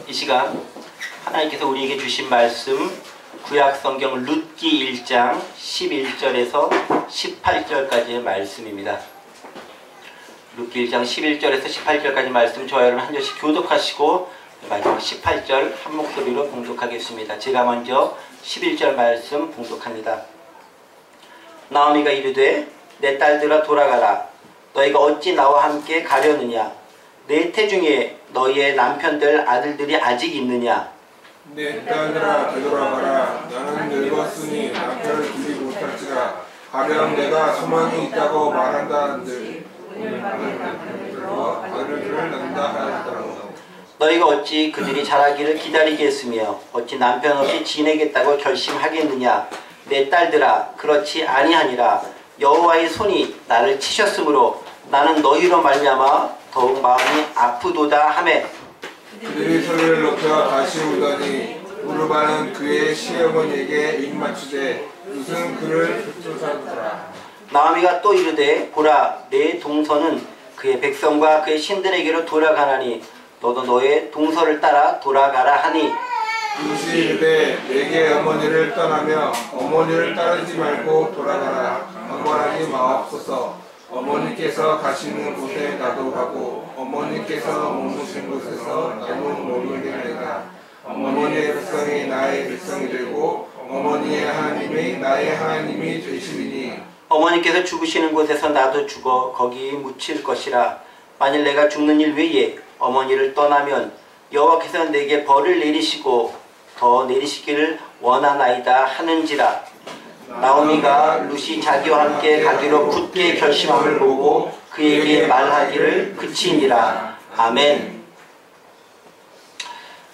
이 시간 하나님께서 우리에게 주신 말씀 구약성경 룻기 1장 11절에서 18절까지의 말씀입니다. 룻기 1장 11절에서 18절까지 말씀 저와 여러분 한 절씩 교독하시고 마지막 18절 한 목소리로 봉독하겠습니다. 제가 먼저 11절 말씀 봉독합니다. 나오미가 이르되 내 딸들아 돌아가라. 너희가 어찌 나와 함께 가려느냐. 내 태중에 너희의 남편들 아들들이 아직 있느냐. 내 딸들아 되돌아가라. 나는 늙었으니 남편을 두지 못할지라. 가령 내가 소망이 있다고 말한다 한들 아들들을 낳는다 하였더라고. 너희가 어찌 그들이 자라기를 기다리겠으며 어찌 남편 없이 지내겠다고 결심하겠느냐. 내 딸들아 그렇지 아니하니라. 여호와의 손이 나를 치셨으므로 나는 너희로 말미암아 더욱 마음이 아프도다 하매 그들이 소리를 높여 다시 울더니 우르바는 그의 시어머니에게 입맞추되 무슨 그를 쫓아오더라. 나오미가 또 이르되 보라 내 동서는 그의 백성과 그의 신들에게로 돌아가나니 너도 너의 동서를 따라 돌아가라 하니 룻이 이르되 내게 어머니를 떠나며 어머니를 따르지 말고 돌아가라. 방관하지 마옵소서. 어머니께서 가시는 곳에 나도 가고 어머니께서 머무신 곳에서 나도 머물리리라. 어머니의 백성이 나의 백성이 되고 어머니의 하나님이 나의 하나님이 되시리니 어머니께서 죽으시는 곳에서 나도 죽어 거기 묻힐 것이라. 만일 내가 죽는 일 외에 어머니를 떠나면 여호와께서 내게 벌을 내리시고 더 내리시기를 원하나이다 하는지라. 나오미가 룻이 자기와 함께 가기로 굳게 결심함을 보고 그에게 말하기를 그치니라. 아멘.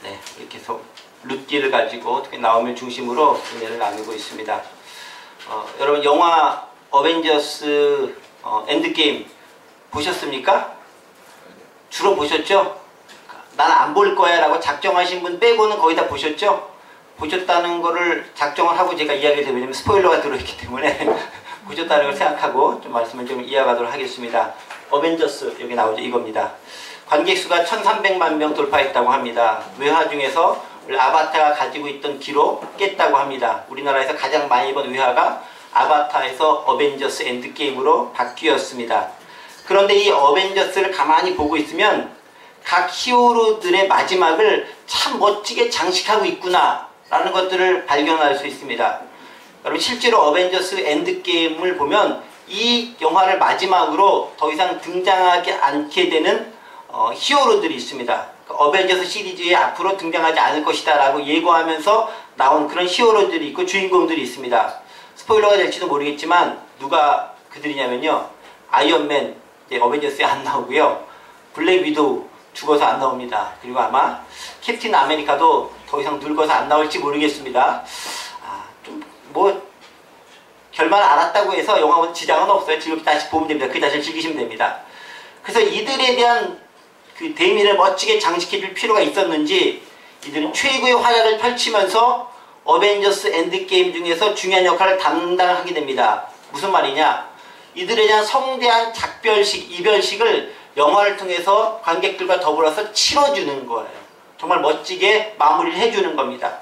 네, 이렇게 해서 룻기를 가지고 특히 나오미를 중심으로 은혜를 나누고 있습니다. 여러분 영화 어벤져스 엔드게임 보셨습니까? 주로 보셨죠? 난 안 볼 거야 라고 작정하신 분 빼고는 거의 다 보셨죠? 보셨다는 거를 작정을 하고 제가 이야기를 드리면 스포일러가 들어있기 때문에 보셨다는 걸 생각하고 좀 말씀을 좀 이어가도록 하겠습니다. 어벤져스 여기 나오죠. 이겁니다. 관객 수가 1300만 명 돌파했다고 합니다. 외화 중에서 아바타가 가지고 있던 기록 깼다고 합니다. 우리나라에서 가장 많이 본 외화가 아바타에서 어벤져스 엔드게임으로 바뀌었습니다. 그런데 이 어벤져스를 가만히 보고 있으면 각 히어로들의 마지막을 참 멋지게 장식하고 있구나 라는 것들을 발견할 수 있습니다. 여러분 실제로 어벤져스 엔드게임을 보면 이 영화를 마지막으로 더 이상 등장하지 않게 되는 히어로들이 있습니다. 어벤져스 시리즈에 앞으로 등장하지 않을 것이다 라고 예고하면서 나온 그런 히어로들이 있고 주인공들이 있습니다. 스포일러가 될지도 모르겠지만 누가 그들이냐면요. 아이언맨 어벤져스에 안 나오고요. 블랙 위도우 죽어서 안 나옵니다. 그리고 아마 캡틴 아메리카도 더 이상 늙어서 안 나올지 모르겠습니다. 좀 뭐 결말을 알았다고 해서 영화 지장은 없어요. 즐겁게 다시 보면 됩니다. 그 자체를 즐기시면 됩니다. 그래서 이들에 대한 그 대미를 멋지게 장식해 줄 필요가 있었는지 이들은 최고의 활약을 펼치면서 어벤져스 엔드게임 중에서 중요한 역할을 담당하게 됩니다. 무슨 말이냐? 이들에 대한 성대한 작별식, 이별식을 영화를 통해서 관객들과 더불어서 치러주는 거예요. 정말 멋지게 마무리를 해주는 겁니다.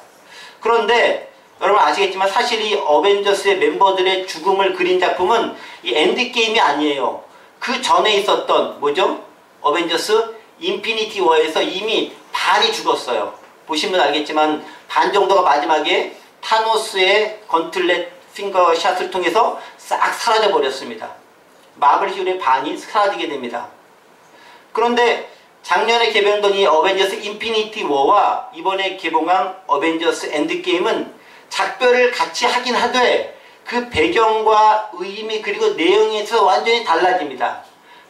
그런데 여러분 아시겠지만 사실 이 어벤져스의 멤버들의 죽음을 그린 작품은 이 엔드게임이 아니에요. 그 전에 있었던 뭐죠? 어벤져스 인피니티 워에서 이미 반이 죽었어요. 보시면 알겠지만 반 정도가 마지막에 타노스의 건틀렛 핑거샷을 통해서 싹 사라져 버렸습니다. 마블 히어로의 반이 사라지게 됩니다. 그런데 작년에 개봉했던 이 어벤져스 인피니티 워와 이번에 개봉한 어벤져스 엔드게임은 작별을 같이 하긴 하되 그 배경과 의미 그리고 내용에서 완전히 달라집니다.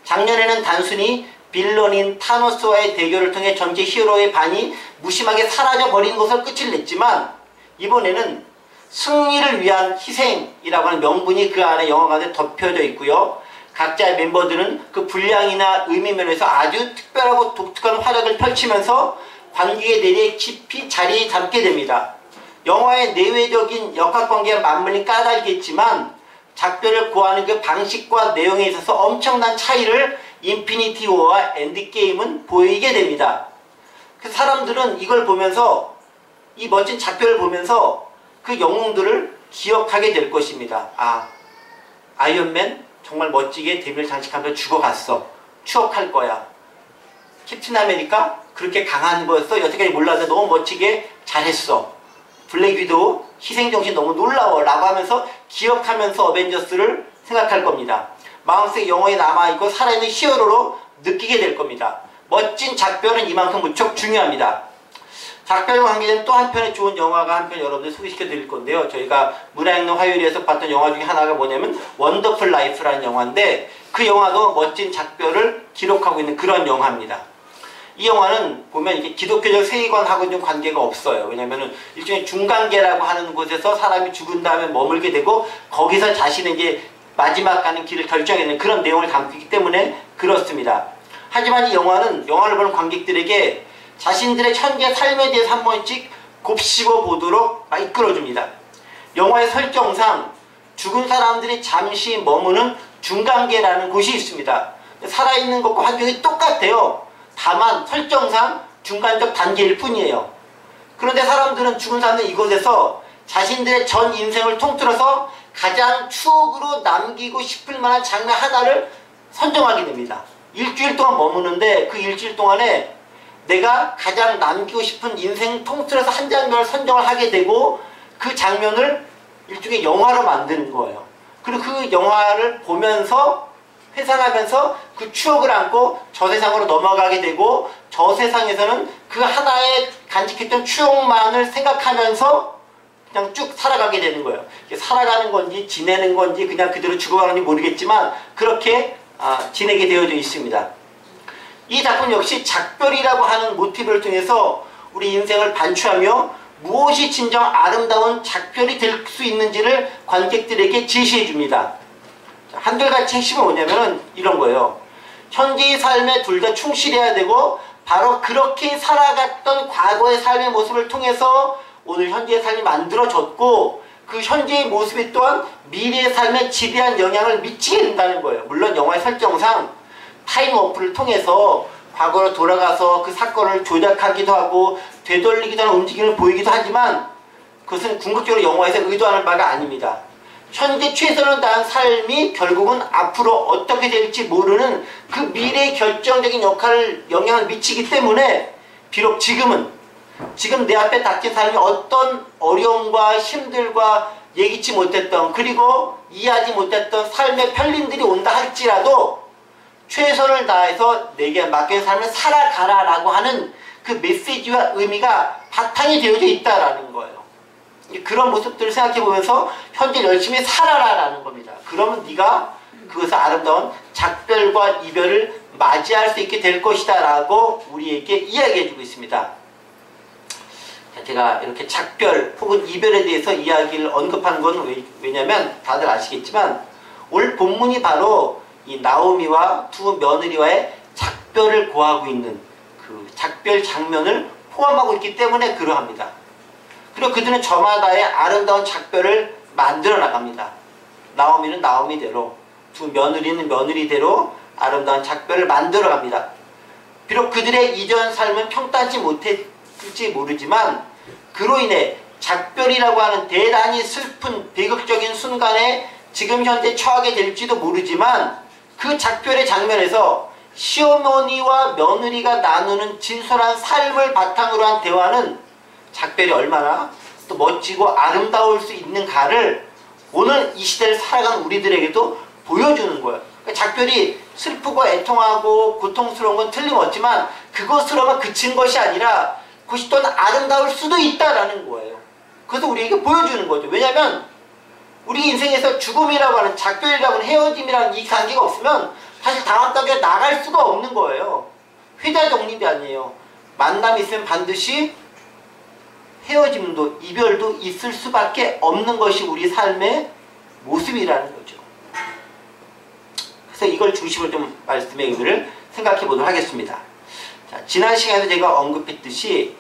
작년에는 단순히 빌런인 타노스와의 대결을 통해 전체 히어로의 반이 무심하게 사라져버린 것을 끝을 냈지만 이번에는 승리를 위한 희생이라고 하는 명분이 그 안에 영화관에 덮여져 있고요. 각자의 멤버들은 그 분량이나 의미 면에서 아주 특별하고 독특한 활약을 펼치면서 관객의 내리에 깊이 자리 잡게 됩니다. 영화의 내외적인 역학관계가 맞물린 까닭이겠지만 작별을 고하는 그 방식과 내용에 있어서 엄청난 차이를 인피니티 워와 엔드게임은 보이게 됩니다. 그래서 사람들은 이걸 보면서, 이 멋진 작별을 보면서 그 영웅들을 기억하게 될 것입니다. 아, 아이언맨 정말 멋지게 데뷔를 장식하면서 죽어갔어. 추억할 거야. 캡틴 아메리카 그렇게 강한 거였어. 여태까지 몰랐는데 너무 멋지게 잘했어. 블랙 위도우 희생정신 너무 놀라워 라고 하면서 기억하면서 어벤져스를 생각할 겁니다. 마음속에 영원히 남아있고 살아있는 히어로로 느끼게 될 겁니다. 멋진 작별은 이만큼 무척 중요합니다. 작별과 관계된 또 한 편의 좋은 영화가 한 편 여러분들 소개시켜 드릴 건데요. 저희가 문화영롱 화요일에서 봤던 영화 중에 하나가 뭐냐면 원더풀 라이프라는 영화인데, 그 영화도 멋진 작별을 기록하고 있는 그런 영화입니다. 이 영화는 보면 이게 기독교적 세계관하고는 좀 관계가 없어요. 왜냐면은 일종의 중간계라고 하는 곳에서 사람이 죽은 다음에 머물게 되고 거기서 자신의 이제 마지막 가는 길을 결정하는 그런 내용을 담고 있기 때문에 그렇습니다. 하지만 이 영화는 영화를 보는 관객들에게 자신들의 현재 삶에 대해서 한 번씩 곱씹어 보도록 이끌어줍니다. 영화의 설정상 죽은 사람들이 잠시 머무는 중간계라는 곳이 있습니다. 살아있는 것과 환경이 똑같아요. 다만 설정상 중간적 단계일 뿐이에요. 그런데 사람들은 죽은 사람들 이곳에서 자신들의 전 인생을 통틀어서 가장 추억으로 남기고 싶을 만한 장면 하나를 선정하게 됩니다. 일주일 동안 머무는데 그 일주일 동안에 내가 가장 남기고 싶은 인생 통틀어서 한 장면을 선정을 하게 되고 그 장면을 일종의 영화로 만드는 거예요. 그리고 그 영화를 보면서 회상하면서 그 추억을 안고 저 세상으로 넘어가게 되고 저 세상에서는 그 하나의 간직했던 추억만을 생각하면서 그냥 쭉 살아가게 되는 거예요. 살아가는 건지 지내는 건지 그냥 그대로 죽어가는지 모르겠지만 그렇게 지내게 되어져 있습니다. 이 작품 역시 작별이라고 하는 모티브를 통해서 우리 인생을 반추하며 무엇이 진정 아름다운 작별이 될 수 있는지를 관객들에게 제시해 줍니다. 한결같이 핵심은 뭐냐면은 이런 거예요. 현재의 삶에 둘 다 충실해야 되고 바로 그렇게 살아갔던 과거의 삶의 모습을 통해서 오늘 현재의 삶이 만들어졌고 그 현재의 모습이 또한 미래의 삶에 지대한 영향을 미치게 된다는 거예요. 물론 영화의 설정상 타임워프를 통해서 과거로 돌아가서 그 사건을 조작하기도 하고 되돌리기도 하는 움직임을 보이기도 하지만 그것은 궁극적으로 영화에서 의도하는 바가 아닙니다. 현재 최선을 다한 삶이 결국은 앞으로 어떻게 될지 모르는 그 미래의 결정적인 영향을 미치기 때문에 비록 지금 내 앞에 닥친 삶이 어떤 어려움과 힘들과 예기치 못했던 그리고 이해하지 못했던 삶의 편린들이 온다 할지라도 최선을 다해서 내게 맡긴 삶을 살아가라 라고 하는 그 메시지와 의미가 바탕이 되어져 있다라는 거예요. 그런 모습들을 생각해 보면서 현재 열심히 살아라 라는 겁니다. 그러면 네가 그것을 아름다운 작별과 이별을 맞이할 수 있게 될 것이다 라고 우리에게 이야기해 주고 있습니다. 제가 이렇게 작별 혹은 이별에 대해서 이야기를 언급한 건 왜냐면 다들 아시겠지만 오늘 본문이 바로 이 나오미와 두 며느리와의 작별을 고하고 있는 그 작별 장면을 포함하고 있기 때문에 그러합니다. 그리고 그들은 저마다의 아름다운 작별을 만들어 나갑니다. 나오미는 나오미대로, 두 며느리는 며느리대로 아름다운 작별을 만들어 갑니다. 비록 그들의 이전 삶은 평탄치 못했을지 모르지만 그로 인해 작별이라고 하는 대단히 슬픈 비극적인 순간에 지금 현재 처하게 될지도 모르지만 그 작별의 장면에서 시어머니와 며느리가 나누는 진솔한 삶을 바탕으로 한 대화는 작별이 얼마나 또 멋지고 아름다울 수 있는가를 오늘 이 시대를 살아가는 우리들에게도 보여주는 거예요. 그러니까 작별이 슬프고 애통하고 고통스러운 건 틀림없지만 그것으로만 그친 것이 아니라 그것이 또한 아름다울 수도 있다라는 거예요. 그래서 우리에게 보여주는 거죠. 왜냐하면 우리 인생에서 죽음이라고 하는 작별이라고 하는 헤어짐이라는 이 관계가 없으면 사실 다음 단계에 나갈 수가 없는 거예요. 회자 정립이 아니에요. 만남이 있으면 반드시 헤어짐도 이별도 있을 수밖에 없는 것이 우리 삶의 모습이라는 거죠. 그래서 이걸 중심으로 좀 말씀의 의미를 생각해 보도록 하겠습니다. 자, 지난 시간에 제가 언급했듯이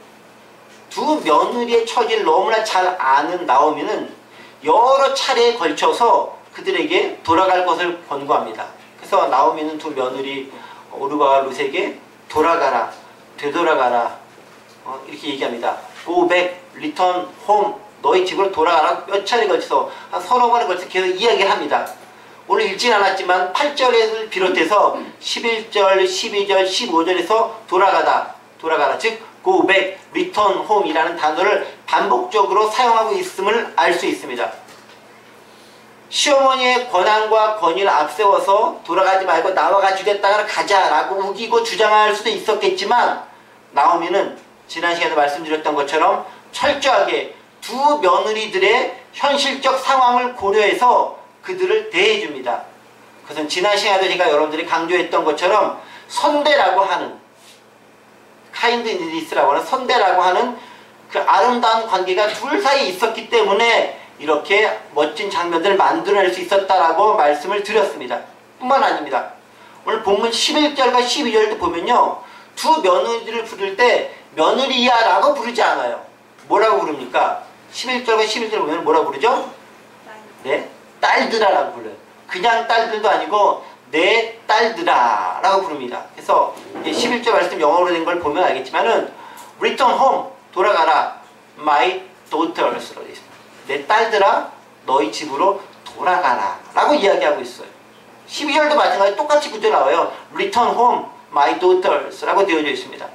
두 며느리의 처지를 너무나 잘 아는 나오미는 여러 차례에 걸쳐서 그들에게 돌아갈 것을 권고합니다. 그래서 나오미는 두 며느리 오르바와 룻에게 돌아가라, 되돌아가라, 이렇게 얘기합니다. Go back, return home. 너희 집으로 돌아가라. 몇 차례 걸쳐서 한 서너 번에 걸쳐서 계속 이야기합니다. 오늘 읽진 않았지만 8절에서 비롯해서 11절, 12절, 15절에서 돌아가라. 즉 go back, return home 이라는 단어를 반복적으로 사용하고 있음을 알 수 있습니다. 시어머니의 권한과 권위를 앞세워서 돌아가지 말고 나와가 주겠다가 가자라고 우기고 주장할 수도 있었겠지만 나오미는 지난 시간에 말씀드렸던 것처럼 철저하게 두 며느리들의 현실적 상황을 고려해서 그들을 대해줍니다. 그것은 지난 시간에도 제가 여러분들이 강조했던 것처럼 선대라고 하는 카인드니스라고 하는 선대라고 하는 그 아름다운 관계가 둘 사이에 있었기 때문에 이렇게 멋진 장면들을 만들어낼 수 있었다라고 말씀을 드렸습니다. 뿐만 아닙니다. 오늘 본문 11절과 12절도 보면요. 두 며느리를 부를 때 며느리야 라고 부르지 않아요. 뭐라고 부릅니까? 11절과 11절 보면 뭐라고 부르죠? 네? 딸들아 라고 불러요. 그냥 딸들도 아니고 내 딸들아 라고 부릅니다. 그래서 11절 말씀 영어로 된 걸 보면 알겠지만은 return home, 돌아가라. my daughters 라고 되어 있습니다. 내 딸들아 너희 집으로 돌아가라 라고 이야기하고 있어요. 12절도 마찬가지로 똑같이 구조 나와요. return home, my daughters 라고 되어져 있습니다.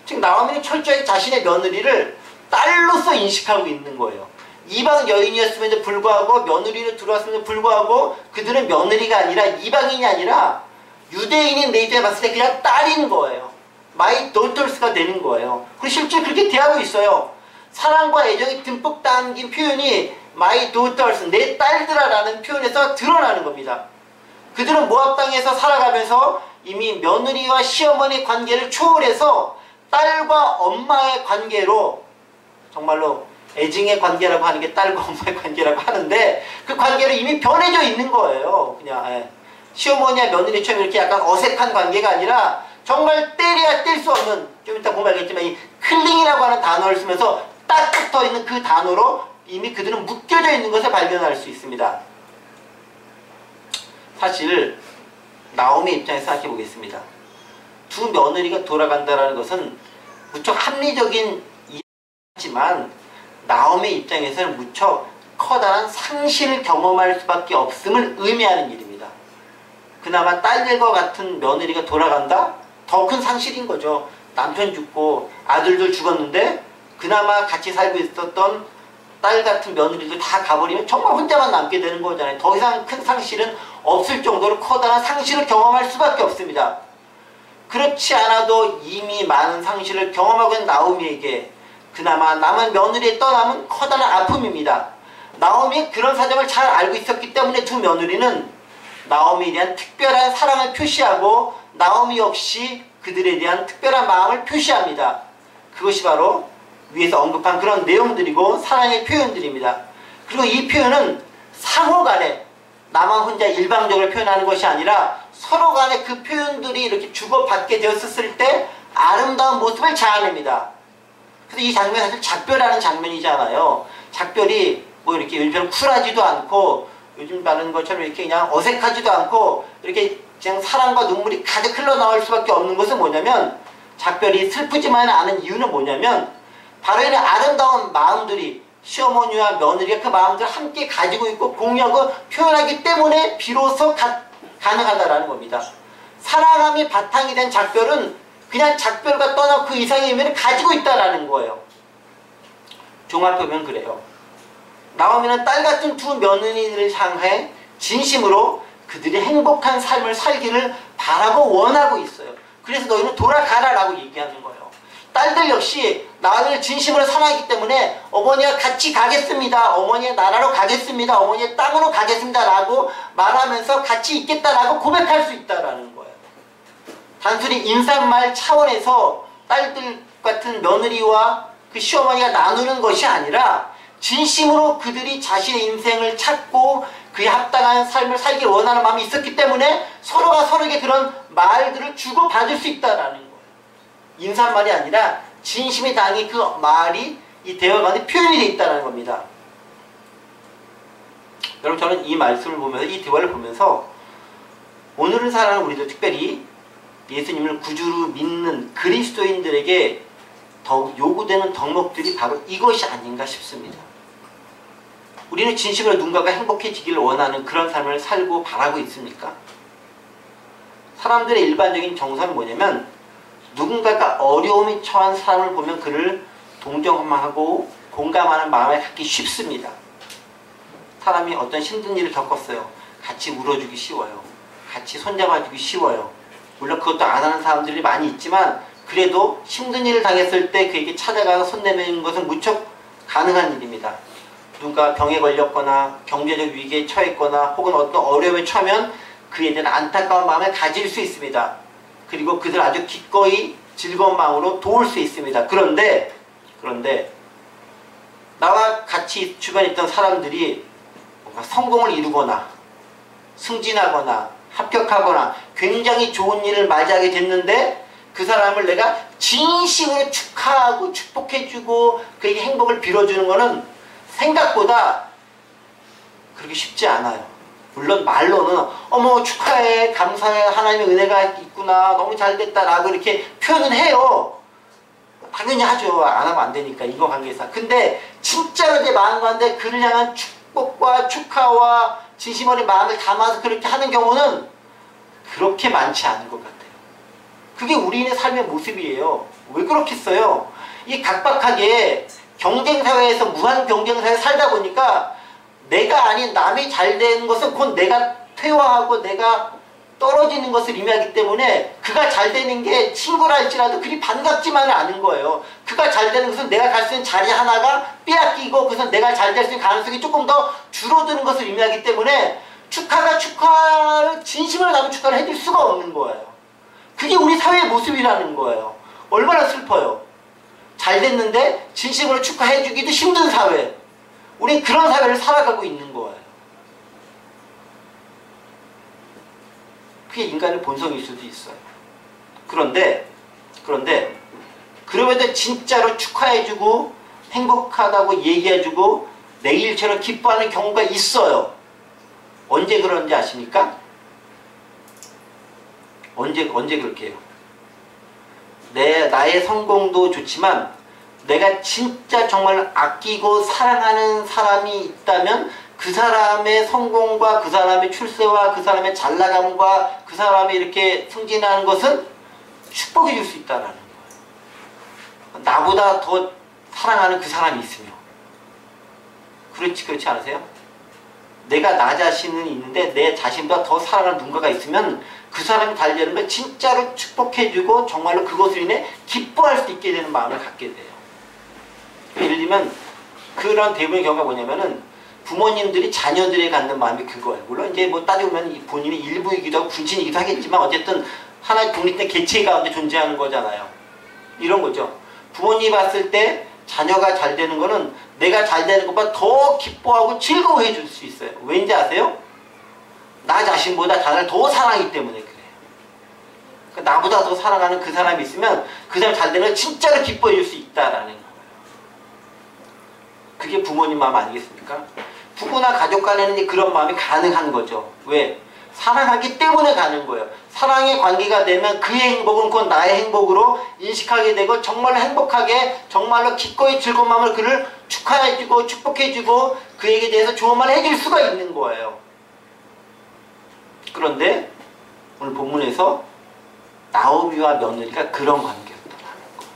즉 나오미는 철저히 자신의 며느리를 딸로서 인식하고 있는 거예요. 이방 여인이었음에도 불구하고 며느리로 들어왔음에도 불구하고 그들은 며느리가 아니라 이방인이 아니라 유대인인 내 입장에 봤을 때 그냥 딸인 거예요. my daughters가 되는 거예요. 그리고 실제 그렇게 대하고 있어요. 사랑과 애정이 듬뿍 담긴 표현이 my daughters, 내 딸들아라는 표현에서 드러나는 겁니다. 그들은 모압 땅에서 살아가면서 이미 며느리와 시어머니 관계를 초월해서 딸과 엄마의 관계로, 정말로 애증의 관계라고 하는 게 딸과 엄마의 관계라고 하는데 그 관계로 이미 변해져 있는 거예요. 그냥 시어머니와 며느리처럼 이렇게 약간 어색한 관계가 아니라 정말 때려야 뗄 수 없는, 좀 이따 보면 알겠지만 이 클링이라고 하는 단어를 쓰면서 딱 붙어 있는 그 단어로 이미 그들은 묶여져 있는 것을 발견할 수 있습니다. 사실 나오미 입장에서 생각해 보겠습니다. 두 며느리가 돌아간다는 것은 무척 합리적인 이야기지만 나오미 입장에서는 무척 커다란 상실을 경험할 수밖에 없음을 의미하는 일입니다. 그나마 딸들과 같은 며느리가 돌아간다? 더 큰 상실인 거죠. 남편 죽고 아들들 죽었는데 그나마 같이 살고 있었던 딸 같은 며느리들 다 가버리면 정말 혼자만 남게 되는 거잖아요. 더 이상 큰 상실은 없을 정도로 커다란 상실을 경험할 수밖에 없습니다. 그렇지 않아도 이미 많은 상실을 경험하고 있는 나오미에게 그나마 남은 며느리의 떠남은 커다란 아픔입니다. 나오미의 그런 사정을 잘 알고 있었기 때문에 두 며느리는 나오미에 대한 특별한 사랑을 표시하고 나오미 역시 그들에 대한 특별한 마음을 표시합니다. 그것이 바로 위에서 언급한 그런 내용들이고 사랑의 표현들입니다. 그리고 이 표현은 상호 간에 나만 혼자 일방적으로 표현하는 것이 아니라 서로 간에 그 표현들이 이렇게 주고받게 되었을 때 아름다운 모습을 자아냅니다. 그래서 이 장면이 사실 작별하는 장면이잖아요. 작별이 뭐 이렇게 요즘처럼 쿨하지도 않고 요즘 말하는 것처럼 이렇게 그냥 어색하지도 않고 이렇게 그냥 사랑과 눈물이 가득 흘러나올 수밖에 없는 것은 뭐냐면, 작별이 슬프지만 않은 이유는 뭐냐면 바로 이런 아름다운 마음들이 시어머니와 며느리가 그 마음들을 함께 가지고 있고 공유하고 표현하기 때문에 비로소 가능하다라는 겁니다. 사랑함이 바탕이 된 작별은 그냥 작별과 떠나 그 이상의 의미를 가지고 있다라는 거예요. 종합해보면 그래요. 나오미는 딸 같은 두 며느리들을 향해 진심으로 그들이 행복한 삶을 살기를 바라고 원하고 있어요. 그래서 너희는 돌아가라 라고 얘기하는 거예요. 딸들 역시 나를 진심으로 사랑하기 때문에 어머니와 같이 가겠습니다, 어머니의 나라로 가겠습니다, 어머니의 땅으로 가겠습니다 라고 말하면서 같이 있겠다라고 고백할 수 있다라는 거예요. 단순히 인사말 차원에서 딸들 같은 며느리와 그 시어머니가 나누는 것이 아니라 진심으로 그들이 자신의 인생을 찾고 그에 합당한 삶을 살길 원하는 마음이 있었기 때문에 서로가 서로에게 그런 말들을 주고받을 수 있다라는 거예요. 인사말이 아니라 진심이 당히 그 말이 이 대화 가운데 표현이 되어 있다는 겁니다. 여러분, 저는 이 말씀을 보면서, 이 대화를 보면서 오늘을 살아가는 우리도 특별히 예수님을 구주로 믿는 그리스도인들에게 더욱 요구되는 덕목들이 바로 이것이 아닌가 싶습니다. 우리는 진심으로 누군가가 행복해지기를 원하는 그런 삶을 살고 바라고 있습니까? 사람들의 일반적인 정서는 뭐냐면 누군가가 어려움에 처한 사람을 보면 그를 동정하고 공감하는 마음을 갖기 쉽습니다. 사람이 어떤 힘든 일을 겪었어요. 같이 울어주기 쉬워요. 같이 손잡아주기 쉬워요. 물론 그것도 안 하는 사람들이 많이 있지만 그래도 힘든 일을 당했을 때 그에게 찾아가서 손 내미는 것은 무척 가능한 일입니다. 누군가 병에 걸렸거나 경제적 위기에 처했거나 혹은 어떤 어려움에 처하면 그에 대한 안타까운 마음을 가질 수 있습니다. 그리고 그들 아주 기꺼이 즐거운 마음으로 도울 수 있습니다. 그런데 나와 같이 주변에 있던 사람들이 뭔가 성공을 이루거나 승진하거나 합격하거나 굉장히 좋은 일을 맞이하게 됐는데 그 사람을 내가 진심으로 축하하고 축복해주고 그에게 행복을 빌어주는 것은 생각보다 그렇게 쉽지 않아요. 물론 말로는 어머 축하해 감사해 하나님의 은혜가 있구나 너무 잘됐다 라고 이렇게 표현은 해요. 당연히 하죠. 안 하면 안 되니까 인간관계에서. 근데 진짜로 내 마음 가운데 그를 향한 축복과 축하와 진심 어린 마음을 담아서 그렇게 하는 경우는 그렇게 많지 않은 것 같아요. 그게 우리의 삶의 모습이에요. 왜 그렇겠어요? 이 각박하게 경쟁사회에서 무한 경쟁사회에 살다 보니까 내가 아닌 남이 잘 되는 것은 곧 내가 퇴화하고 내가 떨어지는 것을 의미하기 때문에 그가 잘 되는 게 친구라 할지라도 그리 반갑지만은 않은 거예요. 그가 잘 되는 것은 내가 갈 수 있는 자리 하나가 빼앗기고 그래서 내가 잘 될 수 있는 가능성이 조금 더 줄어드는 것을 의미하기 때문에 축하를 진심으로 담은 축하를 해줄 수가 없는 거예요. 그게 우리 사회의 모습이라는 거예요. 얼마나 슬퍼요. 잘 됐는데 진심으로 축하해주기도 힘든 사회. 우린 그런 사회를 살아가고 있는 거예요. 그게 인간의 본성일 수도 있어요. 그런데 그럼에도 진짜로 축하해주고 행복하다고 얘기해주고 내 일처럼 기뻐하는 경우가 있어요. 언제 그런지 아십니까? 언제 그렇게 해요? 나의 성공도 좋지만 내가 진짜 정말 아끼고 사랑하는 사람이 있다면 그 사람의 성공과 그 사람의 출세와 그 사람의 잘나감과 그 사람이 이렇게 승진하는 것은 축복해 줄 수 있다는 거예요. 나보다 더 사랑하는 그 사람이 있으며 그렇지 않으세요? 내가 나 자신은 있는데 내 자신보다 더 사랑하는 누군가가 있으면 그 사람이 잘 되는 걸 진짜로 축복해주고 정말로 그것을 인해 기뻐할 수 있게 되는 마음을 갖게 돼요. 예를 들면 그런 대부분의 경우가 뭐냐면은 부모님들이 자녀들에 갖는 마음이 그거예요. 물론 이제 뭐 따지고 보면 본인이 일부이기도 하고 군신이기도 하겠지만 어쨌든 하나의 독립된 개체 가운데 존재하는 거잖아요. 이런 거죠. 부모님이 봤을 때 자녀가 잘 되는 거는 내가 잘 되는 것보다 더 기뻐하고 즐거워해 줄 수 있어요. 왠지 아세요? 나 자신보다 자녀를 더 사랑하기 때문에 그래요. 그러니까 나보다 더 사랑하는 그 사람이 있으면 그 사람이 잘 되는 걸 진짜로 기뻐해 줄 수 있다라는 거예요. 그게 부모님 마음 아니겠습니까? 부부나 가족 간에는 그런 마음이 가능한 거죠. 왜? 사랑하기 때문에 가는 거예요. 사랑의 관계가 되면 그의 행복은 곧 나의 행복으로 인식하게 되고 정말로 행복하게 정말로 기꺼이 즐거운 마음을 그를 축하해주고 축복해주고 그에게 대해서 좋은 말을 해줄 수가 있는 거예요. 그런데 오늘 본문에서 나오미와 며느리가 그런 관계였다는 거예요.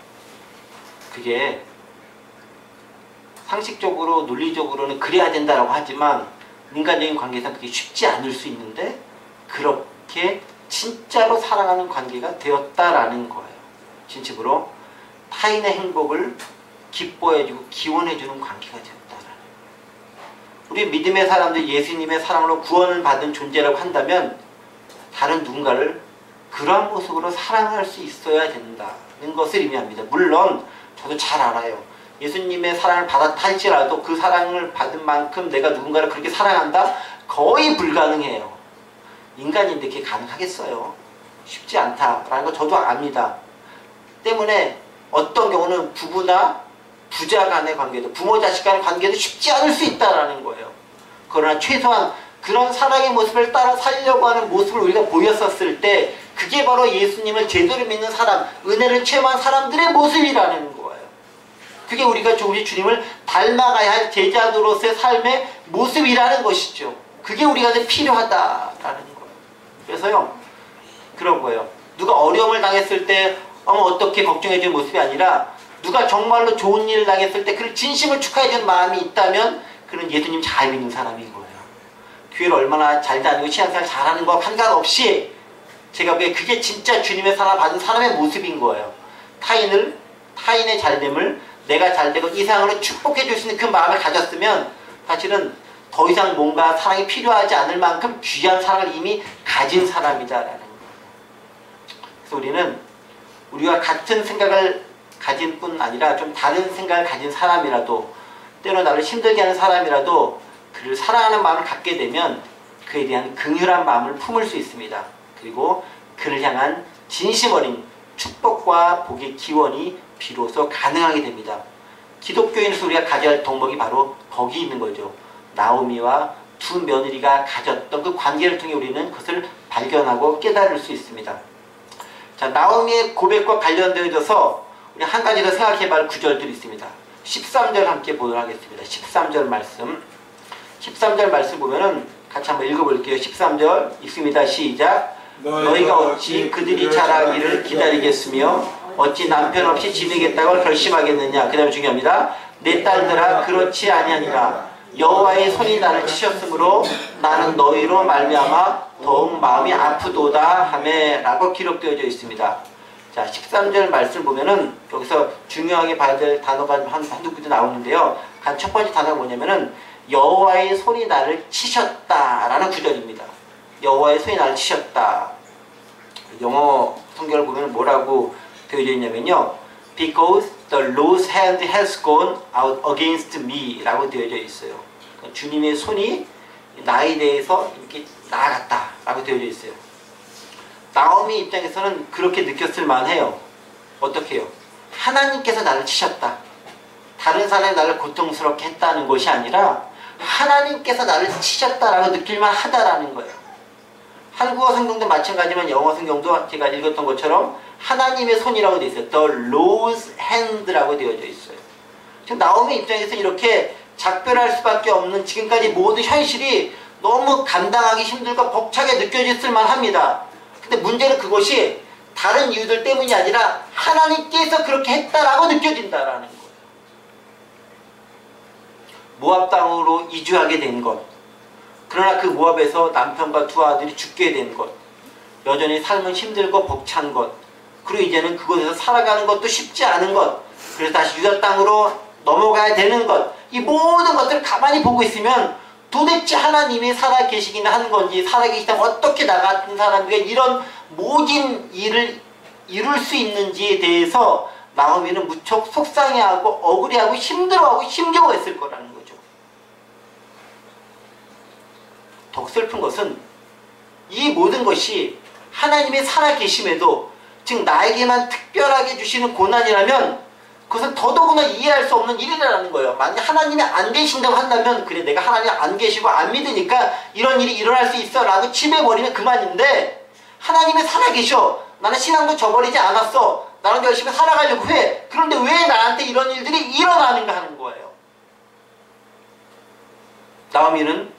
그게 상식적으로 논리적으로는 그래야 된다라고 하지만 인간적인 관계상 그게 쉽지 않을 수 있는데 그렇게 진짜로 사랑하는 관계가 되었다라는 거예요. 진심으로 타인의 행복을 기뻐해주고 기원해주는 관계가 되었다라는 거예요. 우리 믿음의 사람들 예수님의 사랑으로 구원을 받은 존재라고 한다면 다른 누군가를 그러한 모습으로 사랑할 수 있어야 된다는 것을 의미합니다. 물론 저도 잘 알아요. 예수님의 사랑을 받았다 할지라도 그 사랑을 받은 만큼 내가 누군가를 그렇게 사랑한다? 거의 불가능해요. 인간인데 그게 가능하겠어요? 쉽지 않다라는 거 저도 압니다. 때문에 어떤 경우는 부부나 부자 간의 관계도 부모 자식 간의 관계도 쉽지 않을 수 있다는 거예요. 그러나 최소한 그런 사랑의 모습을 따라 살려고 하는 모습을 우리가 보였었을 때 그게 바로 예수님을 제대로 믿는 사람, 은혜를 체험한 사람들의 모습이라는 거예요. 그게 우리가 조금씩 주님을 닮아가야 할 제자로서의 삶의 모습이라는 것이죠. 그게 우리가 필요하다라는 거예요. 그래서요, 그런 거예요. 누가 어려움을 당했을 때 어떻게 걱정해주는 모습이 아니라 누가 정말로 좋은 일을 당했을 때 그를 진심을 축하해주는 마음이 있다면 그는 예수님 잘 믿는 사람인 거예요. 교회를 얼마나 잘 다니고 신앙생활 잘하는 것 상관없이 제가 보기에 그게 진짜 주님의 사랑 받은 사람의 모습인 거예요. 타인의 잘됨을 내가 잘되고 이상으로 축복해 줄 수 있는 그 마음을 가졌으면 사실은 더 이상 뭔가 사랑이 필요하지 않을 만큼 귀한 사랑을 이미 가진 사람이다라는 거예요. 그래서 우리는 우리와 같은 생각을 가진 뿐 아니라 좀 다른 생각을 가진 사람이라도 때로 나를 힘들게 하는 사람이라도 그를 사랑하는 마음을 갖게 되면 그에 대한 긍휼한 마음을 품을 수 있습니다. 그리고 그를 향한 진심 어린 축복과 복의 기원이 비로소 가능하게 됩니다. 기독교인으로서 우리가 가져야 할 덕목이 바로 거기 있는 거죠. 나오미와 두 며느리가 가졌던 그 관계를 통해 우리는 그것을 발견하고 깨달을 수 있습니다. 자, 나오미의 고백과 관련되어서 우리 한 가지 더 생각해봐야 할 구절들이 있습니다. 13절 함께 보도록 하겠습니다. 13절 말씀. 13절 말씀 보면은 같이 한번 읽어볼게요. 13절 읽습니다. 시작. 너희가 어찌 그들이 자라기를 기다리겠으며 어찌 남편 없이 지내겠다고 결심하겠느냐. 그 다음에 중요합니다. 내 딸들아 그렇지 아니하니라. 여호와의 손이 나를 치셨으므로 나는 너희로 말미암아 더욱 마음이 아프도다 하매 라고 기록되어져 있습니다. 자, 13절 말씀 보면은 여기서 중요하게 봐야 될 단어가 한두 군데 나오는데요. 첫 번째 단어가 뭐냐면은 여호와의 손이 나를 치셨다라는 구절입니다. 여호와의 손이 나를 치셨다. 영어 성경을 보면 뭐라고 되어져 있냐면요. Because the Lord's hand has gone out against me 라고 되어져 있어요. 주님의 손이 나에 대해서 이렇게 나아갔다 라고 되어져 있어요. 나오미 입장에서는 그렇게 느꼈을 만해요. 어떻게 해요? 하나님께서 나를 치셨다. 다른 사람이 나를 고통스럽게 했다는 것이 아니라 하나님께서 나를 치셨다라고 느낄만 하다라는 거예요. 한국어 성경도 마찬가지지만 영어 성경도 제가 읽었던 것처럼 하나님의 손이라고 되어 있어요. The Lord's hand라고 되어져 있어요. 지금 나오미 입장에서 이렇게 작별할 수밖에 없는 지금까지 모든 현실이 너무 감당하기 힘들고 벅차게 느껴졌을 만합니다. 근데 문제는 그것이 다른 이유들 때문이 아니라 하나님께서 그렇게 했다라고 느껴진다라는 거예요. 모압 땅으로 이주하게 된 것, 그러나 그 모압에서 남편과 두 아들이 죽게 된 것, 여전히 삶은 힘들고 벅찬 것, 그리고 이제는 그곳에서 살아가는 것도 쉽지 않은 것, 그래서 다시 유다 땅으로 넘어가야 되는 것, 이 모든 것들을 가만히 보고 있으면 도대체 하나님이 살아계시기는 하는 건지, 살아계시다면 어떻게 나 같은 사람에게 이런 모진 일을 이룰 수 있는지에 대해서 나오미는 무척 속상해하고 억울해하고 힘들어하고 힘겨워했을 거라는 거죠. 더 슬픈 것은 이 모든 것이 하나님의 살아계심에도 즉 나에게만 특별하게 주시는 고난이라면 그것은 더더구나 이해할 수 없는 일이라는 거예요. 만약 하나님이 안 계신다고 한다면 그래 내가 하나님 안 계시고 안 믿으니까 이런 일이 일어날 수 있어 라고 치배버리면 그만인데 하나님이 살아계셔. 나는 신앙도 저버리지 않았어. 나는 열심히 살아가려고 해. 그런데 왜 나한테 이런 일들이 일어나는가 하는 거예요. 나오미는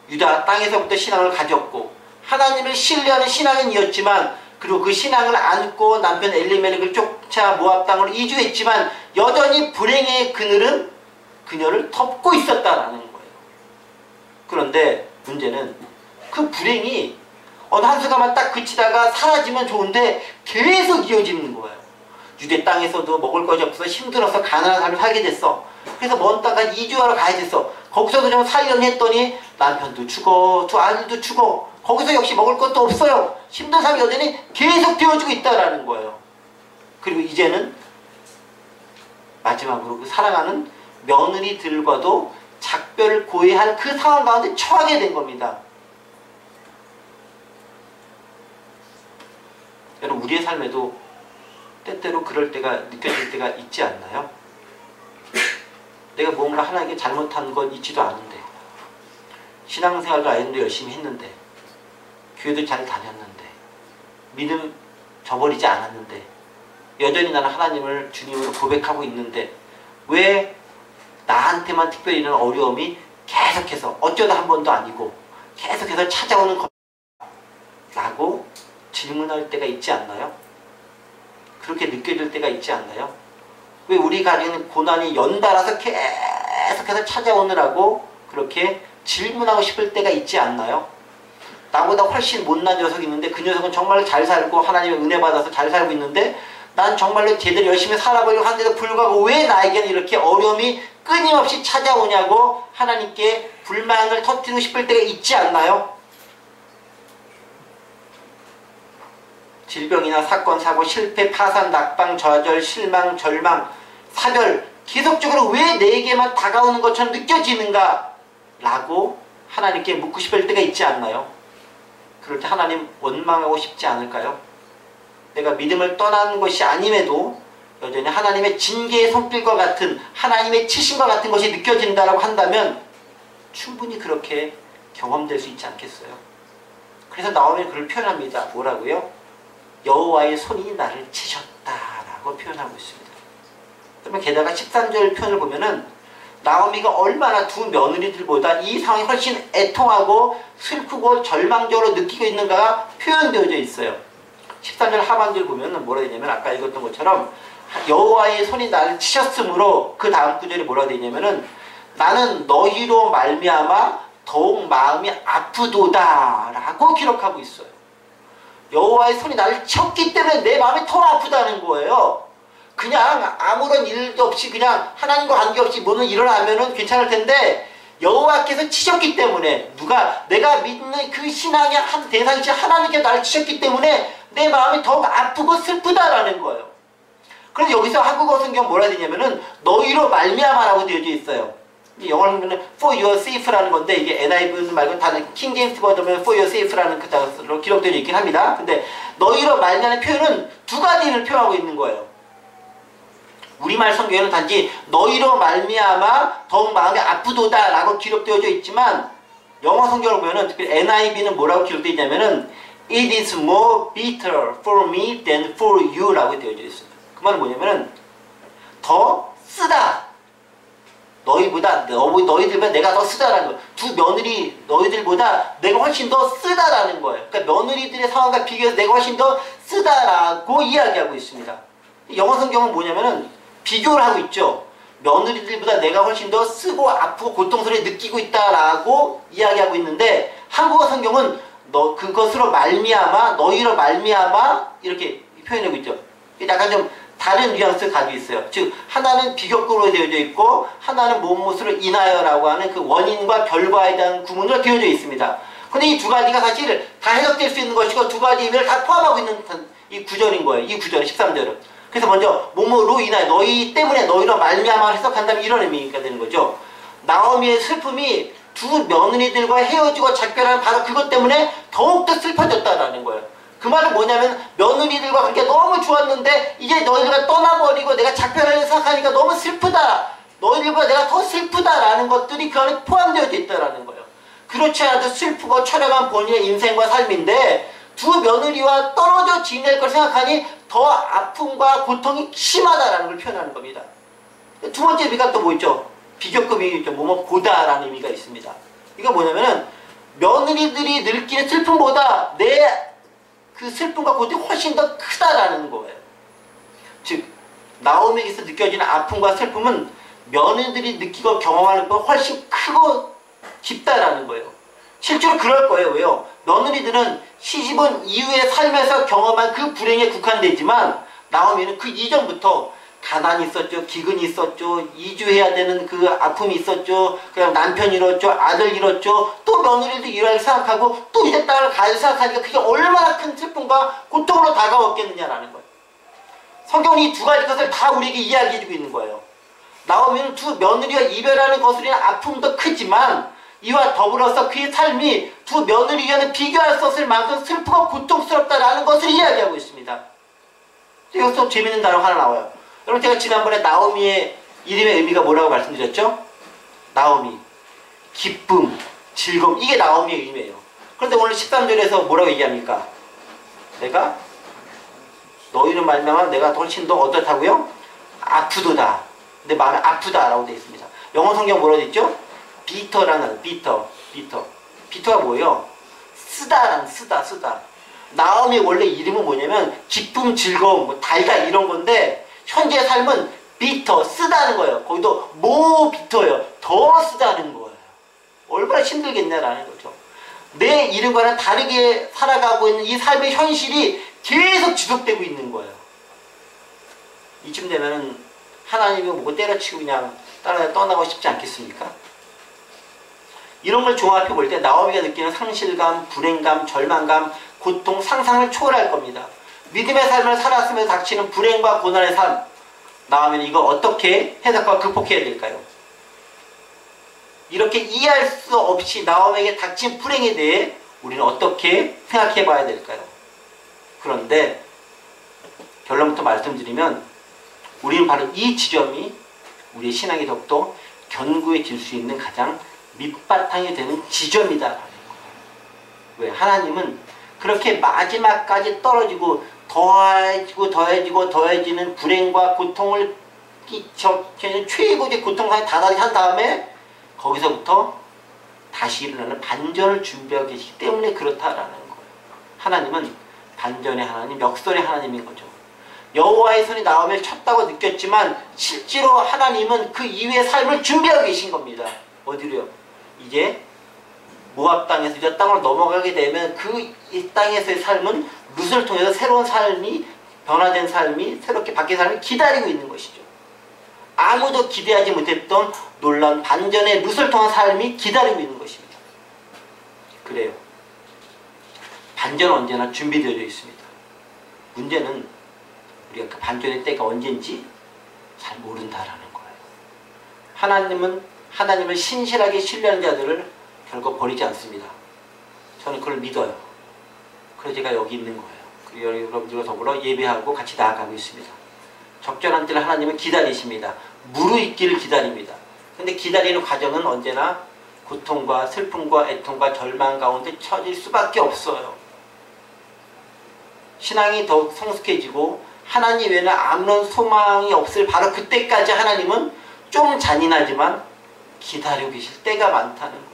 유다 땅에서부터 신앙을 가졌고 하나님을 신뢰하는 신앙인이었지만 그리고 그 신앙을 안고 남편 엘리멜렉을 쫓아 모압 땅으로 이주했지만 여전히 불행의 그늘은 그녀를 덮고 있었다라는 거예요. 그런데 문제는 그 불행이 어느 한순간만 딱 그치다가 사라지면 좋은데 계속 이어지는 거예요. 유대 땅에서도 먹을 것이 없어서 힘들어서 가난한 삶을 살게 됐어. 그래서 먼 땅까지 이주하러 가야 됐어. 거기서도 좀 살려니 했더니 남편도 죽어, 두 아들도 죽어. 거기서 역시 먹을 것도 없어요. 힘든 삶이 여전히 계속 되어지고 있다라는 거예요. 그리고 이제는 마지막으로 그 사랑하는 며느리들과도 작별을 고해할 그 상황 가운데 처하게 된 겁니다. 여러분 우리의 삶에도 때때로 그럴 때가 느껴질 때가 있지 않나요? 내가 뭔가 하나님께 잘못한 건 있지도 않은데 신앙생활도 아이들도 열심히 했는데 교회도 잘 다녔는데 믿음 저버리지 않았는데 여전히 나는 하나님을 주님으로 고백하고 있는데 왜 나한테만 특별히 이런 어려움이 계속해서 어쩌다 한 번도 아니고 계속해서 찾아오는 라고 질문할 때가 있지 않나요? 그렇게 느껴질 때가 있지 않나요? 왜 우리 가정에는 고난이 연달아서 계속해서 찾아오느라고 그렇게 질문하고 싶을 때가 있지 않나요? 나보다 훨씬 못난 녀석이 있는데 그 녀석은 정말로 잘 살고 하나님의 은혜 받아서 잘 살고 있는데 난 정말로 제대로 열심히 살아보려고 하는데도 불구하고 왜 나에게는 이렇게 어려움이 끊임없이 찾아오냐고 하나님께 불만을 터뜨리고 싶을 때가 있지 않나요? 질병이나 사건, 사고, 실패, 파산, 낙방, 좌절, 실망, 절망, 사별 계속적으로 왜 내게만 다가오는 것처럼 느껴지는가? 라고 하나님께 묻고 싶을 때가 있지 않나요? 그럴 때 하나님 원망하고 싶지 않을까요? 내가 믿음을 떠난 것이 아님에도 여전히 하나님의 징계의 손길과 같은 하나님의 치심과 같은 것이 느껴진다고 한다면 충분히 그렇게 경험될 수 있지 않겠어요? 그래서 나오면 그걸 표현합니다. 뭐라고요? 여호와의 손이 나를 치셨다라고 표현하고 있습니다. 그러면 게다가 13절 표현을 보면은 나오미가 얼마나 두 며느리들보다 이 상황이 훨씬 애통하고 슬프고 절망적으로 느끼고 있는가가 표현되어져 있어요. 13절 하반절 보면은 뭐라 되냐면 아까 읽었던 것처럼 여호와의 손이 나를 치셨으므로 그 다음 구절이 뭐라 되냐면은 나는 너희로 말미암아 더욱 마음이 아프도다 라고 기록하고 있어요. 여호와의 손이 나를 쳤기 때문에 내 마음이 더 아프다는 거예요. 그냥 아무런 일도 없이 그냥 하나님과 관계없이 뭐는 일어나면은 괜찮을 텐데 여호와께서 치셨기 때문에 내가 믿는 그 신앙의 한 대상이신 하나님께서 나를 치셨기 때문에 내 마음이 더욱 아프고 슬프다라는 거예요. 그래서 여기서 한국어 성경 뭐라 되냐면은 너희로 말미암아라고 되어져 있어요. 영어로 보면 for your safe라는 건데 이게 NIV 말고 다른 킹 제임스 버전은 for your safe라는 그 단어로 기록되어 있긴 합니다. 근데 너희로 말미암는 표현은 두 가지를 표현하고 있는 거예요. 우리말 성경에는 단지 너희로 말미암아 더욱 마음이 아프도다 라고 기록되어져 있지만 영어 성경을 보면은 특히 NIV는 뭐라고 기록되어 있냐면은 It is more bitter for me than for you 라고 되어져 있어요. 그 말은 뭐냐면은 더 쓰다. 너희들보다 내가 더 쓰다라는 거예요. 두 며느리 너희들보다 내가 훨씬 더 쓰다라는 거예요. 그러니까 며느리들의 상황과 비교해서 내가 훨씬 더 쓰다라고 이야기하고 있습니다. 영어 성경은 뭐냐면은 비교를 하고 있죠. 며느리들보다 내가 훨씬 더 쓰고 아프고 고통스럽게 느끼고 있다라고 이야기하고 있는데 한국어 성경은 그것으로 말미암아 너희로 말미암아 이렇게 표현하고 있죠. 약간 좀 다른 뉘앙스를 가지고 있어요. 즉 하나는 비교급으로 되어져 있고 하나는 무엇으로 인하여라고 하는 그 원인과 결과에 대한 구문으로 되어져 있습니다. 근데 이 두 가지가 사실 다 해석될 수 있는 것이고 두 가지 의미를 다 포함하고 있는 이 구절인 거예요. 이 구절은 13절은. 그래서 먼저 몸으로 인하여 너희 때문에 너희로 말미암아 해석한다면 이런 의미가 되는 거죠. 나오미의 슬픔이 두 며느리들과 헤어지고 작별하는 바로 그것 때문에 더욱더 슬퍼졌다라는 거예요. 그 말은 뭐냐면 며느리들과 관계가 너무 좋았는데 이제 너희들과 떠나버리고 내가 작별하려고 생각하니까 너무 슬프다. 너희들보다 내가 더 슬프다라는 것들이 그 안에 포함되어 있다라는 거예요. 그렇지 않아도 슬프고 처량한 본인의 인생과 삶인데 두 며느리와 떨어져 지낼 걸 생각하니 더 아픔과 고통이 심하다라는 걸 표현하는 겁니다. 두 번째 의미가 또 뭐 있죠? 비교급이 있죠. 뭐뭐 보다라는 의미가 있습니다. 이거 뭐냐면은 며느리들이 느끼는 슬픔보다 내 그 슬픔과 고통이 훨씬 더 크다라는 거예요. 즉 나오미에게서 느껴지는 아픔과 슬픔은 며느리들이 느끼고 경험하는 것보다 훨씬 크고 깊다라는 거예요. 실제로 그럴 거예요. 왜요? 며느리들은 시집온 이후의 삶에서 경험한 그 불행에 국한되지만 나오미는 그 이전부터 가난이 있었죠. 기근이 있었죠. 이주해야 되는 그 아픔이 있었죠. 그냥 남편 잃었죠. 아들 잃었죠. 또 며느리도 잃어야 생각하고 또 이제 딸을 가야 생각하니까 그게 얼마나 큰 슬픔과 고통으로 다가왔겠느냐라는 거예요. 성경은 이 두 가지 것을 다 우리에게 이야기해주고 있는 거예요. 나오미는 두 며느리와 이별하는 것으로 인한 아픔도 크지만 이와 더불어서 그의 삶이 두 며느리와는 비교할 수 없을 만큼 슬프고 고통스럽다라는 것을 이야기하고 있습니다. 여기서 재밌는 단어가 하나 나와요. 여러분 제가 지난번에 나오미의 이름의 의미가 뭐라고 말씀드렸죠? 나오미, 기쁨, 즐거움, 이게 나오미의 의미예요. 그런데 오늘 13절에서 뭐라고 얘기합니까? 내가 너희를 말미암아 내가 훨씬 더 어떻다고요? 아프도다. 근데 마음이 아프다라고 되어 있습니다. 영어 성경 뭐라고 되어 있죠? 비터라는 비터. 비터가 뭐예요? 쓰다. 나오미 원래 이름은 뭐냐면 기쁨, 즐거움, 뭐 달다 이런 건데 현재 삶은 비터, 쓰다는 거예요. 거기도 모 비터예요. 더 쓰다는 거예요. 얼마나 힘들겠냐라는 거죠. 내 이름과는 다르게 살아가고 있는 이 삶의 현실이 계속 지속되고 있는 거예요. 이쯤 되면은 하나님이 뭐고 때려치고 그냥 떠나고 싶지 않겠습니까? 이런 걸 종합해 볼 때 나오미가 느끼는 상실감, 불행감, 절망감, 고통, 상상을 초월할 겁니다. 믿음의 삶을 살았으면서 닥치는 불행과 고난의 삶, 나오미는 이거 어떻게 해석과 극복해야 될까요? 이렇게 이해할 수 없이 나오미에게 닥친 불행에 대해 우리는 어떻게 생각해 봐야 될까요? 그런데 결론부터 말씀드리면 우리는 바로 이 지점이 우리의 신앙이 더욱더 견고해질 수 있는 가장 밑바탕이 되는 지점이다라는 거예요. 왜? 하나님은 그렇게 마지막까지 떨어지고 더해지는 불행과 고통을 최고의 고통상에 다다리 한 다음에 거기서부터 다시 일어나는 반전을 준비하고 계시기 때문에 그렇다라는 거예요. 하나님은 반전의 하나님, 역설의 하나님인 거죠. 여호와의 손이 나오미를 쳤다고 느꼈지만 실제로 하나님은 그 이후의 삶을 준비하고 계신 겁니다. 어디로요? 이제 모압 땅에서 이제 땅으로 넘어가게 되면 그 이 땅에서의 삶은 룻을 통해서 새로운 삶이, 변화된 삶이, 새롭게 바뀐 삶이 기다리고 있는 것이죠. 아무도 기대하지 못했던 놀라운 반전의 룻을 통한 삶이 기다리고 있는 것입니다. 그래요. 반전은 언제나 준비되어 있습니다. 문제는 우리가 그 반전의 때가 언제인지 잘 모른다라는 거예요. 하나님을 신실하게 신뢰하는 자들을 결코 버리지 않습니다. 저는 그걸 믿어요. 그래서 제가 여기 있는 거예요. 그리고 여러분들과 더불어 예배하고 같이 나아가고 있습니다. 적절한 때를 하나님은 기다리십니다. 무르익기를 기다립니다. 근데 기다리는 과정은 언제나 고통과 슬픔과 애통과 절망 가운데 처질 수밖에 없어요. 신앙이 더욱 성숙해지고 하나님 외에는 아무런 소망이 없을 바로 그때까지 하나님은 좀 잔인하지만 기다리고 계실 때가 많다는 거예요.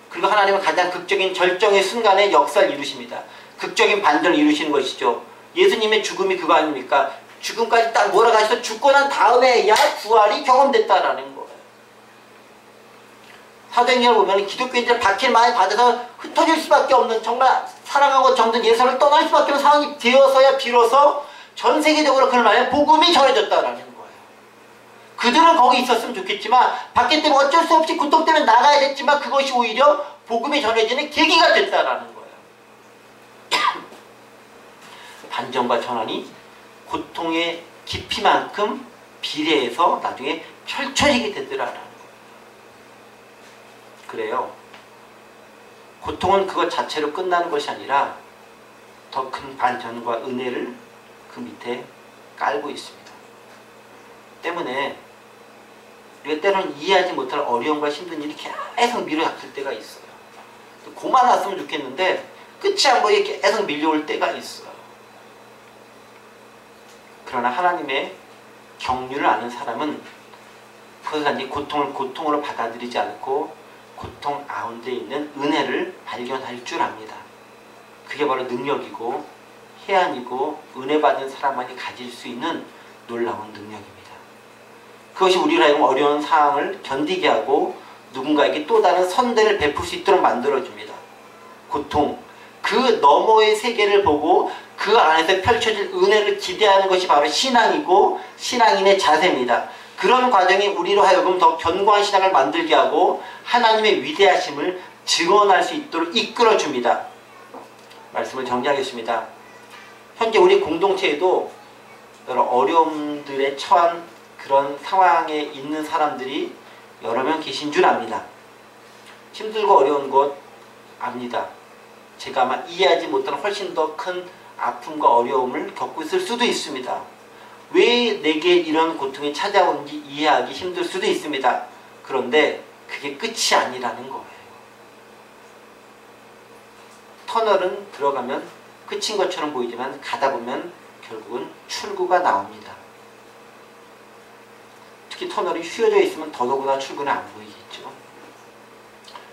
그리고 하나님은 가장 극적인 절정의 순간에 역사를 이루십니다. 극적인 반전을 이루시는 것이죠. 예수님의 죽음이 그거 아닙니까? 죽음까지 딱 몰아가셔서 죽고 난 다음에야 부활이 경험됐다라는 거예요. 사도행전을 보면 기독교인들 박해를 많이 받아서 흩어질 수밖에 없는, 정말 사랑하고 정든 예수를 떠날 수밖에 없는 상황이 되어서야 비로소 전 세계적으로 그걸 말하면 복음이 전해졌다라는 거예요. 그들은 거기 있었으면 좋겠지만 박해 때문에 어쩔 수 없이 고통 때문에 나가야 됐지만 그것이 오히려 복음이 전해지는 계기가 됐다라는 거예요. 반전과 전환이 고통의 깊이만큼 비례해서 나중에 펼쳐지게 되더라라는 거예요. 그래요. 고통은 그것 자체로 끝나는 것이 아니라 더 큰 반전과 은혜를 그 밑에 깔고 있습니다. 때문에 우리가 때로는 이해하지 못할 어려움과 힘든 일이 계속 밀어닥칠 때가 있어요. 고만 왔으면 좋겠는데 끝이 안 보이게 계속 밀려올 때가 있어요. 그러나 하나님의 경륜을 아는 사람은 그것을 단지 고통으로 받아들이지 않고 고통 가운데 있는 은혜를 발견할 줄 압니다. 그게 바로 능력이고 해안이고 은혜 받은 사람만이 가질 수 있는 놀라운 능력입니다. 그것이 우리로 하여금 어려운 상황을 견디게 하고 누군가에게 또 다른 선대를 베풀 수 있도록 만들어줍니다. 고통, 그 너머의 세계를 보고 그 안에서 펼쳐질 은혜를 기대하는 것이 바로 신앙이고 신앙인의 자세입니다. 그런 과정이 우리로 하여금 더 견고한 신앙을 만들게 하고 하나님의 위대하심을 증언할 수 있도록 이끌어줍니다. 말씀을 정리하겠습니다. 현재 우리 공동체에도 여러 어려움들에 처한 그런 상황에 있는 사람들이 여러 명 계신 줄 압니다. 힘들고 어려운 것 압니다. 제가 아마 이해하지 못한 훨씬 더 큰 아픔과 어려움을 겪고 있을 수도 있습니다. 왜 내게 이런 고통이 찾아오는지 이해하기 힘들 수도 있습니다. 그런데 그게 끝이 아니라는 거예요. 터널은 들어가면 끝인 것처럼 보이지만 가다 보면 결국은 출구가 나옵니다. 특히 터널이 휘어져 있으면 더더구나 출근은 안 보이겠죠.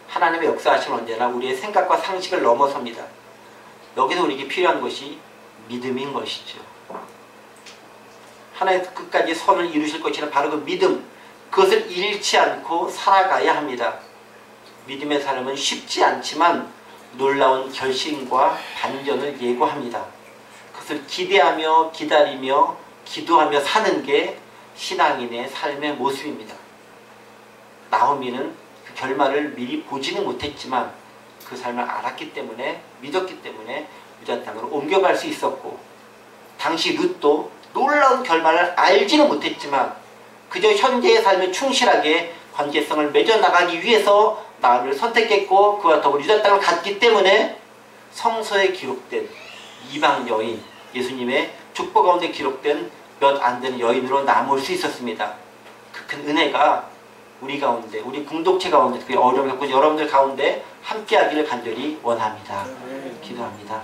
하나님의 역사하심은 언제나 우리의 생각과 상식을 넘어섭니다. 여기서 우리에게 필요한 것이 믿음인 것이죠. 하나님 끝까지 선을 이루실 것이라는 바로 그 믿음, 그것을 잃지 않고 살아가야 합니다. 믿음의 삶은 쉽지 않지만 놀라운 결심과 반전을 예고합니다. 그것을 기대하며 기다리며 기도하며 사는 게 신앙인의 삶의 모습입니다. 나오미는 그 결말을 미리 보지는 못했지만 그 삶을 알았기 때문에, 믿었기 때문에 유다 땅으로 옮겨갈 수 있었고, 당시 룻도 놀라운 결말을 알지는 못했지만 그저 현재의 삶에 충실하게 관계성을 맺어나가기 위해서 나오미를 선택했고 그와 더불어 유다 땅을 갔기 때문에 성서에 기록된 이방 여인, 예수님의 축복 가운데 기록된 몇 안 되는 여인으로 남을 수 있었습니다. 그 큰 은혜가 우리 가운데, 우리 공동체 가운데, 특히 어려움을 겪고 여러분들 가운데 함께하기를 간절히 원합니다. 기도합니다.